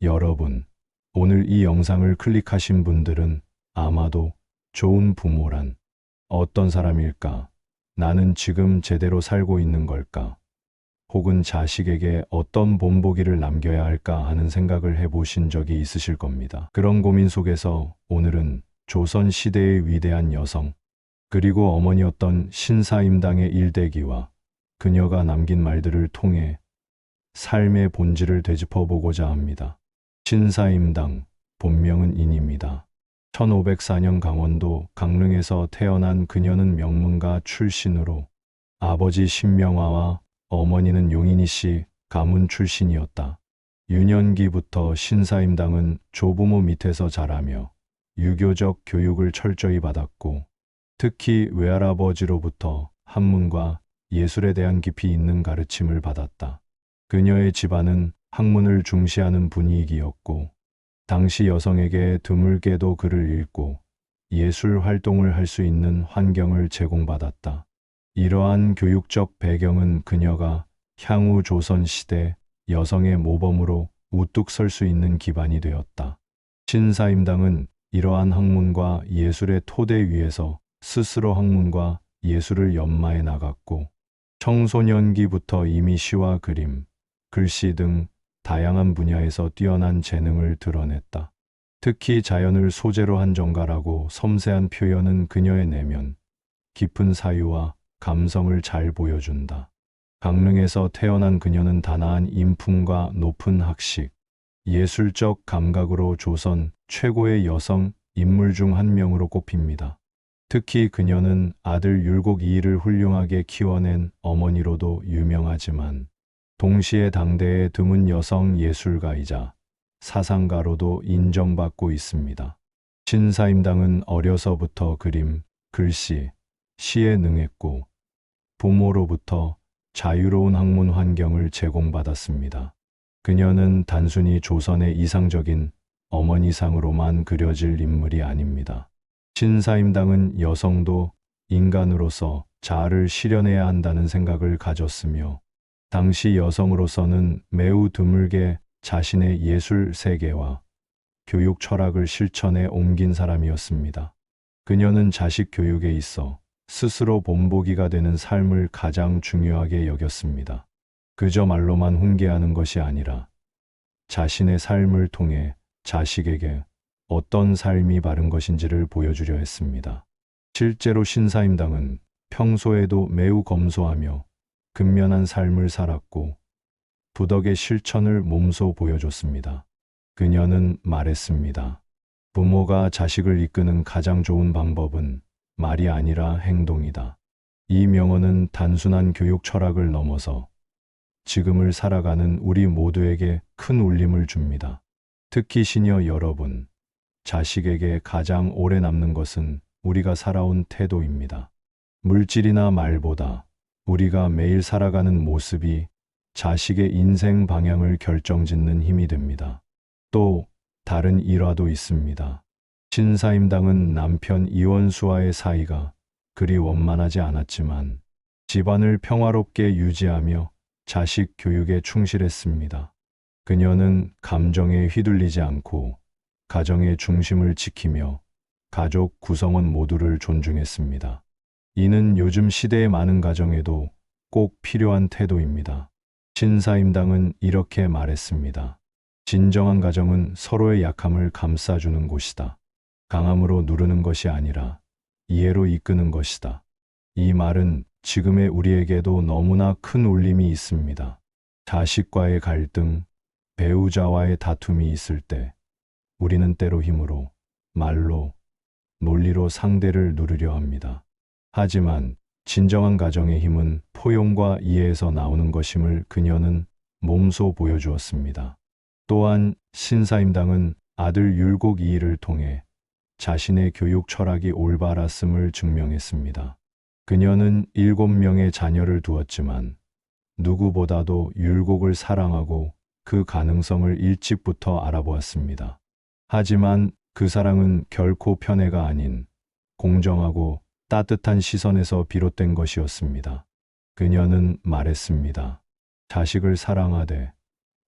여러분, 오늘 이 영상을 클릭하신 분들은 아마도 좋은 부모란 어떤 사람일까? 나는 지금 제대로 살고 있는 걸까? 혹은 자식에게 어떤 본보기를 남겨야 할까 하는 생각을 해보신 적이 있으실 겁니다. 그런 고민 속에서 오늘은 조선 시대의 위대한 여성, 그리고 어머니였던 신사임당의 일대기와 그녀가 남긴 말들을 통해 삶의 본질을 되짚어보고자 합니다. 신사임당, 본명은 인입니다. 1504년 강원도 강릉에서 태어난 그녀는 명문가 출신으로 아버지 신명화와 어머니는 용인이 씨 가문 출신이었다. 유년기부터 신사임당은 조부모 밑에서 자라며 유교적 교육을 철저히 받았고, 특히 외할아버지로부터 한문과 예술에 대한 깊이 있는 가르침을 받았다. 그녀의 집안은 학문을 중시하는 분위기였고, 당시 여성에게 드물게도 글을 읽고 예술 활동을 할 수 있는 환경을 제공받았다. 이러한 교육적 배경은 그녀가 향후 조선 시대 여성의 모범으로 우뚝 설 수 있는 기반이 되었다. 신사임당은 이러한 학문과 예술의 토대 위에서 스스로 학문과 예술을 연마해 나갔고, 청소년기부터 이미 시와 그림, 글씨 등 다양한 분야에서 뛰어난 재능을 드러냈다. 특히 자연을 소재로 한 정갈하고 섬세한 표현은 그녀의 내면 깊은 사유와 감성을 잘 보여준다. 강릉에서 태어난 그녀는 단아한 인품과 높은 학식, 예술적 감각으로 조선 최고의 여성 인물 중 한 명으로 꼽힙니다. 특히 그녀는 아들 율곡이이를 훌륭하게 키워낸 어머니로도 유명하지만, 동시에 당대의 드문 여성 예술가이자 사상가로도 인정받고 있습니다. 신사임당은 어려서부터 그림, 글씨, 시에 능했고, 부모로부터 자유로운 학문 환경을 제공받았습니다. 그녀는 단순히 조선의 이상적인 어머니상으로만 그려질 인물이 아닙니다. 신사임당은 여성도 인간으로서 자아를 실현해야 한다는 생각을 가졌으며, 당시 여성으로서는 매우 드물게 자신의 예술 세계와 교육 철학을 실천에 옮긴 사람이었습니다. 그녀는 자식 교육에 있어 스스로 본보기가 되는 삶을 가장 중요하게 여겼습니다. 그저 말로만 훈계하는 것이 아니라 자신의 삶을 통해 자식에게 어떤 삶이 바른 것인지를 보여주려 했습니다. 실제로 신사임당은 평소에도 매우 검소하며 근면한 삶을 살았고, 부덕의 실천을 몸소 보여줬습니다. 그녀는 말했습니다. 부모가 자식을 이끄는 가장 좋은 방법은 말이 아니라 행동이다. 이 명언은 단순한 교육 철학을 넘어서 지금을 살아가는 우리 모두에게 큰 울림을 줍니다. 특히 시니어 여러분, 자식에게 가장 오래 남는 것은 우리가 살아온 태도입니다. 물질이나 말보다 우리가 매일 살아가는 모습이 자식의 인생 방향을 결정짓는 힘이 됩니다. 또 다른 일화도 있습니다. 신사임당은 남편 이원수와의 사이가 그리 원만하지 않았지만 집안을 평화롭게 유지하며 자식 교육에 충실했습니다. 그녀는 감정에 휘둘리지 않고 가정의 중심을 지키며 가족 구성원 모두를 존중했습니다. 이는 요즘 시대의 많은 가정에도 꼭 필요한 태도입니다. 신사임당은 이렇게 말했습니다. 진정한 가정은 서로의 약함을 감싸주는 곳이다. 강함으로 누르는 것이 아니라 이해로 이끄는 것이다. 이 말은 지금의 우리에게도 너무나 큰 울림이 있습니다. 자식과의 갈등, 배우자와의 다툼이 있을 때 우리는 때로 힘으로, 말로, 논리로 상대를 누르려 합니다. 하지만 진정한 가정의 힘은 포용과 이해에서 나오는 것임을 그녀는 몸소 보여주었습니다. 또한 신사임당은 아들 율곡이이를 통해 자신의 교육 철학이 올바랐음을 증명했습니다. 그녀는 7명의 자녀를 두었지만 누구보다도 율곡을 사랑하고 그 가능성을 일찍부터 알아보았습니다. 하지만 그 사랑은 결코 편애가 아닌 공정하고 따뜻한 시선에서 비롯된 것이었습니다. 그녀는 말했습니다. 자식을 사랑하되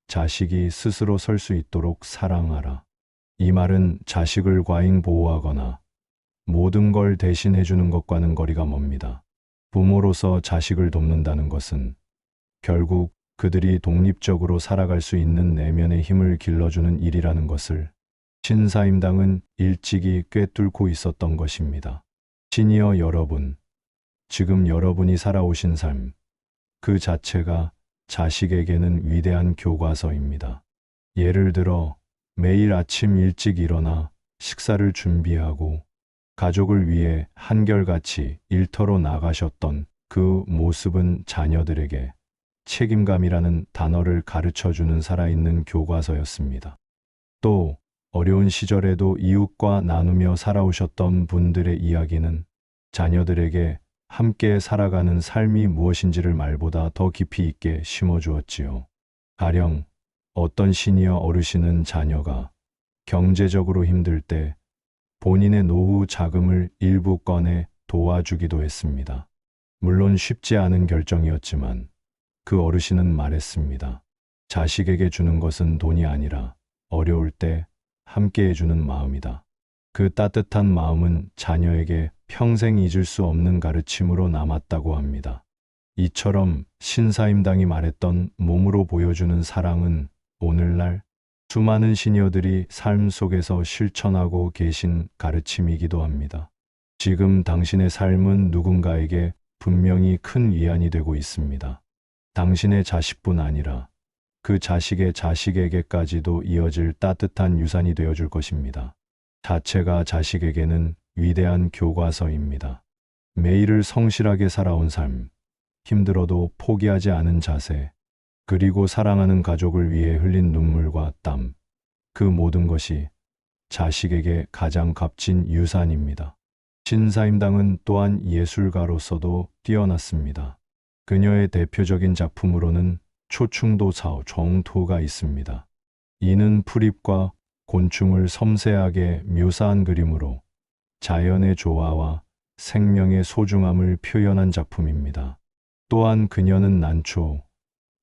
자식이 스스로 설 수 있도록 사랑하라. 이 말은 자식을 과잉 보호하거나 모든 걸 대신해 주는 것과는 거리가 멉니다. 부모로서 자식을 돕는다는 것은 결국 그들이 독립적으로 살아갈 수 있는 내면의 힘을 길러주는 일이라는 것을 신사임당은 일찍이 꿰뚫고 있었던 것입니다. 시니어 여러분, 지금 여러분이 살아오신 삶, 그 자체가 자식에게는 위대한 교과서입니다. 예를 들어 매일 아침 일찍 일어나 식사를 준비하고 가족을 위해 한결같이 일터로 나가셨던 그 모습은 자녀들에게 책임감이라는 단어를 가르쳐주는 살아있는 교과서였습니다. 또 어려운 시절에도 이웃과 나누며 살아오셨던 분들의 이야기는 자녀들에게 함께 살아가는 삶이 무엇인지를 말보다 더 깊이 있게 심어주었지요. 가령 어떤 시니어 어르신은 자녀가 경제적으로 힘들 때 본인의 노후 자금을 일부 꺼내 도와주기도 했습니다. 물론 쉽지 않은 결정이었지만 그 어르신은 말했습니다. 자식에게 주는 것은 돈이 아니라 어려울 때 함께 해주는 마음이다. 그 따뜻한 마음은 자녀에게 평생 잊을 수 없는 가르침으로 남았다고 합니다. 이처럼 신사임당이 말했던 몸으로 보여주는 사랑은 오늘날 수많은 시니어들이 삶 속에서 실천하고 계신 가르침이기도 합니다. 지금 당신의 삶은 누군가에게 분명히 큰 위안이 되고 있습니다. 당신의 자식뿐 아니라 그 자식의 자식에게까지도 이어질 따뜻한 유산이 되어줄 것입니다. 자체가 자식에게는 위대한 교과서입니다. 매일을 성실하게 살아온 삶, 힘들어도 포기하지 않은 자세, 그리고 사랑하는 가족을 위해 흘린 눈물과 땀, 그 모든 것이 자식에게 가장 값진 유산입니다. 신사임당은 또한 예술가로서도 뛰어났습니다. 그녀의 대표적인 작품으로는 초충도사오 정토가 있습니다. 이는 풀잎과 곤충을 섬세하게 묘사한 그림으로 자연의 조화와 생명의 소중함을 표현한 작품입니다. 또한 그녀는 난초,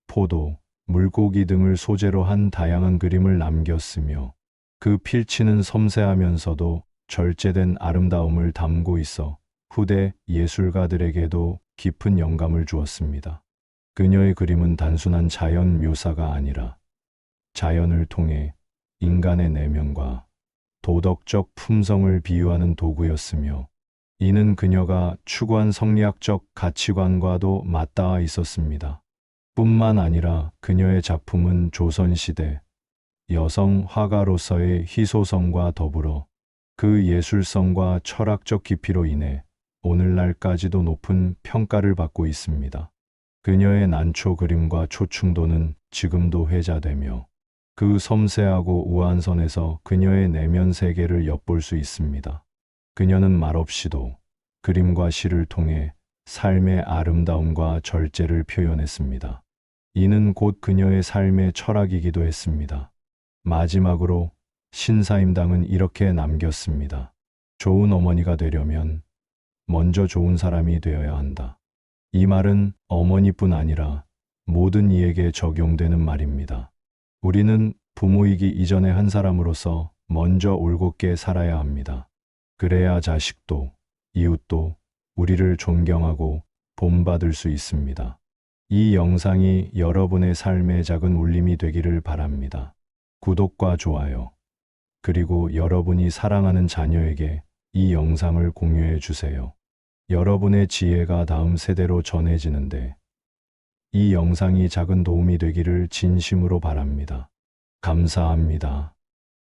포도, 물고기 등을 소재로 한 다양한 그림을 남겼으며 그 필치는 섬세하면서도 절제된 아름다움을 담고 있어 후대 예술가들에게도 깊은 영감을 주었습니다. 그녀의 그림은 단순한 자연 묘사가 아니라 자연을 통해 인간의 내면과 도덕적 품성을 비유하는 도구였으며 이는 그녀가 추구한 성리학적 가치관과도 맞닿아 있었습니다. 뿐만 아니라 그녀의 작품은 조선시대 여성 화가로서의 희소성과 더불어 그 예술성과 철학적 깊이로 인해 오늘날까지도 높은 평가를 받고 있습니다. 그녀의 난초 그림과 초충도는 지금도 회자되며 그 섬세하고 우아한 선에서 그녀의 내면 세계를 엿볼 수 있습니다. 그녀는 말없이도 그림과 시를 통해 삶의 아름다움과 절제를 표현했습니다. 이는 곧 그녀의 삶의 철학이기도 했습니다. 마지막으로 신사임당은 이렇게 남겼습니다. 좋은 어머니가 되려면 먼저 좋은 사람이 되어야 한다. 이 말은 어머니뿐 아니라 모든 이에게 적용되는 말입니다. 우리는 부모이기 이전의 한 사람으로서 먼저 올곧게 살아야 합니다. 그래야 자식도 이웃도 우리를 존경하고 본받을 수 있습니다. 이 영상이 여러분의 삶의 작은 울림이 되기를 바랍니다. 구독과 좋아요, 그리고 여러분이 사랑하는 자녀에게 이 영상을 공유해 주세요. 여러분의 지혜가 다음 세대로 전해지는데 이 영상이 작은 도움이 되기를 진심으로 바랍니다. 감사합니다.